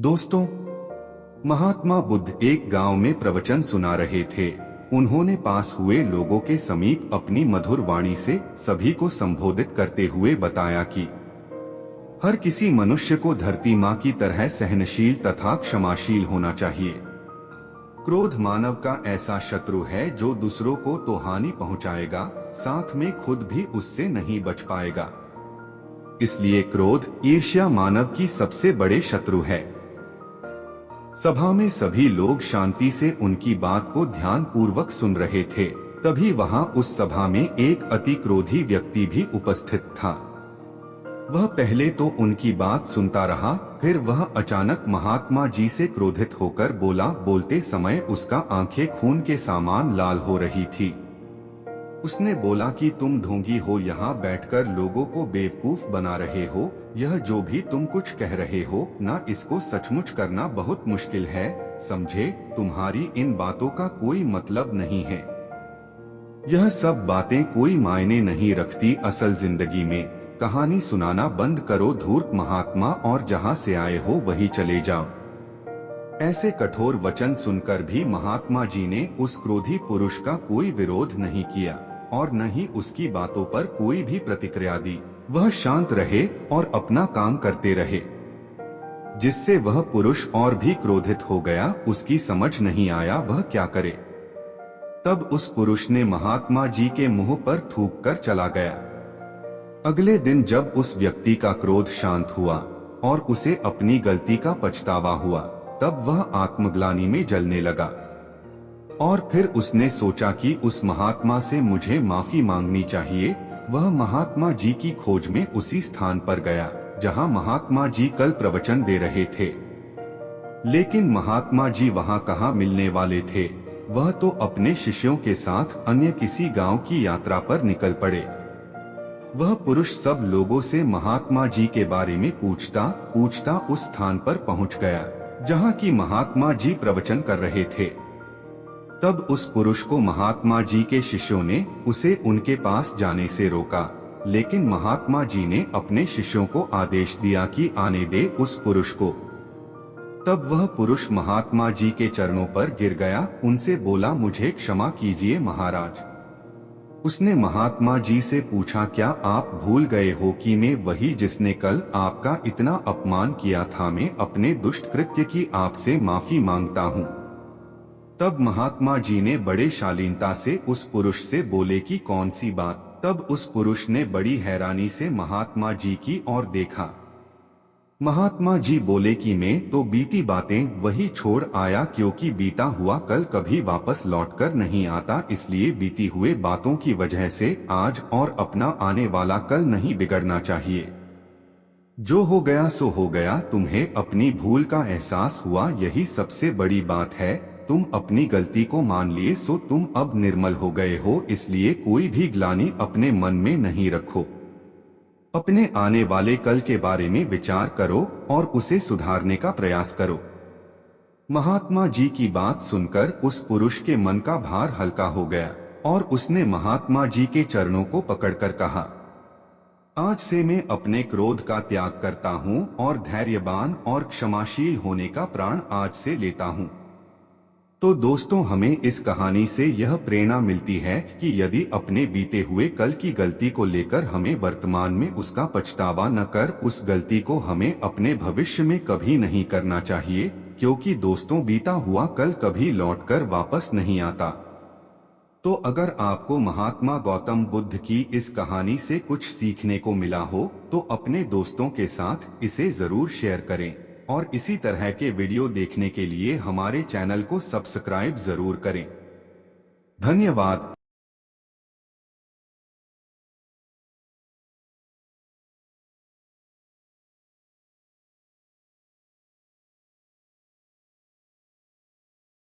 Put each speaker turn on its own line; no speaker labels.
दोस्तों, महात्मा बुद्ध एक गांव में प्रवचन सुना रहे थे। उन्होंने पास हुए लोगों के समीप अपनी मधुर वाणी से सभी को संबोधित करते हुए बताया कि हर किसी मनुष्य को धरती माँ की तरह सहनशील तथा क्षमाशील होना चाहिए। क्रोध मानव का ऐसा शत्रु है जो दूसरों को तो हानि पहुंचाएगा, साथ में खुद भी उससे नहीं बच पाएगा। इसलिए क्रोध, ईर्ष्या मानव की सबसे बड़े शत्रु है। सभा में सभी लोग शांति से उनकी बात को ध्यान पूर्वक सुन रहे थे। तभी वहां उस सभा में एक अति क्रोधी व्यक्ति भी उपस्थित था। वह पहले तो उनकी बात सुनता रहा, फिर वह अचानक महात्मा जी से क्रोधित होकर बोला। बोलते समय उसका आंखें खून के समान लाल हो रही थी। उसने बोला कि तुम ढोंगी हो, यहाँ बैठकर लोगों को बेवकूफ बना रहे हो। यह जो भी तुम कुछ कह रहे हो ना, इसको सचमुच करना बहुत मुश्किल है। समझे, तुम्हारी इन बातों का कोई मतलब नहीं है। यह सब बातें कोई मायने नहीं रखती असल जिंदगी में। कहानी सुनाना बंद करो धूर्त महात्मा, और जहाँ से आए हो वही चले जाओ। ऐसे कठोर वचन सुनकर भी महात्मा जी ने उस क्रोधी पुरुष का कोई विरोध नहीं किया और न ही उसकी बातों पर कोई भी प्रतिक्रिया दी। वह शांत रहे और अपना काम करते रहे, जिससे वह पुरुष और भी क्रोधित हो गया। उसकी समझ नहीं आया वह क्या करे। तब उस पुरुष ने महात्मा जी के मुंह पर थूक कर चला गया। अगले दिन जब उस व्यक्ति का क्रोध शांत हुआ और उसे अपनी गलती का पछतावा हुआ, तब वह आत्मग्लानि में जलने लगा और फिर उसने सोचा कि उस महात्मा से मुझे माफी मांगनी चाहिए। वह महात्मा जी की खोज में उसी स्थान पर गया जहां महात्मा जी कल प्रवचन दे रहे थे। लेकिन महात्मा जी वहां कहाँ मिलने वाले थे। वह तो अपने शिष्यों के साथ अन्य किसी गांव की यात्रा पर निकल पड़े। वह पुरुष सब लोगों से महात्मा जी के बारे में पूछता पूछता उस स्थान पर पहुंच गया जहां की महात्मा जी प्रवचन कर रहे थे। तब उस पुरुष को महात्मा जी के शिष्यों ने उसे उनके पास जाने से रोका, लेकिन महात्मा जी ने अपने शिष्यों को आदेश दिया कि आने दे उस पुरुष को। तब वह पुरुष महात्मा जी के चरणों पर गिर गया, उनसे बोला, मुझे क्षमा कीजिए महाराज। उसने महात्मा जी से पूछा, क्या आप भूल गए हो कि मैं वही जिसने कल आपका इतना अपमान किया था। मैं अपने दुष्ट कृत्य की आपसे माफी मांगता हूँ। तब महात्मा जी ने बड़े शालीनता से उस पुरुष से बोले कि कौन सी बात। तब उस पुरुष ने बड़ी हैरानी से महात्मा जी की ओर देखा। महात्मा जी बोले कि मैं तो बीती बातें वही छोड़ आया, क्योंकि बीता हुआ कल कभी वापस लौटकर नहीं आता। इसलिए बीती हुए बातों की वजह से आज और अपना आने वाला कल नहीं बिगड़ना चाहिए। जो हो गया सो हो गया। तुम्हें अपनी भूल का एहसास हुआ, यही सबसे बड़ी बात है। तुम अपनी गलती को मान लिए, सो तुम अब निर्मल हो गए हो। इसलिए कोई भी ग्लानि अपने मन में नहीं रखो। अपने आने वाले कल के बारे में विचार करो और उसे सुधारने का प्रयास करो। महात्मा जी की बात सुनकर उस पुरुष के मन का भार हल्का हो गया और उसने महात्मा जी के चरणों को पकड़कर कहा, आज से मैं अपने क्रोध का त्याग करता हूँ और धैर्यवान और क्षमाशील होने का प्राण आज से लेता हूँ। तो दोस्तों, हमें इस कहानी से यह प्रेरणा मिलती है कि यदि अपने बीते हुए कल की गलती को लेकर हमें वर्तमान में उसका पछतावा न कर, उस गलती को हमें अपने भविष्य में कभी नहीं करना चाहिए, क्योंकि दोस्तों, बीता हुआ कल कभी लौटकर वापस नहीं आता। तो अगर आपको महात्मा गौतम बुद्ध की इस कहानी से कुछ सीखने को मिला हो तो अपने दोस्तों के साथ इसे जरूर शेयर करें और इसी तरह के वीडियो देखने के लिए हमारे चैनल को सब्सक्राइब जरूर करें। धन्यवाद।